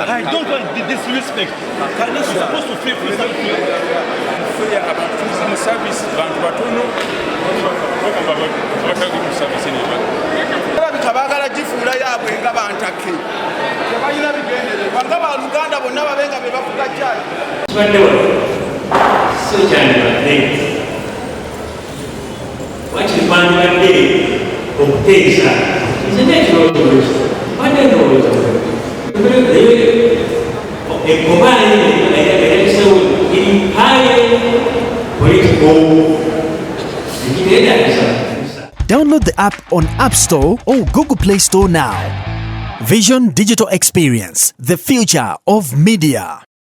I don't want the disrespect. You're supposed to feel for something. Download the app on App Store or Google Play Store now. Vision Digital Experience, the future of media.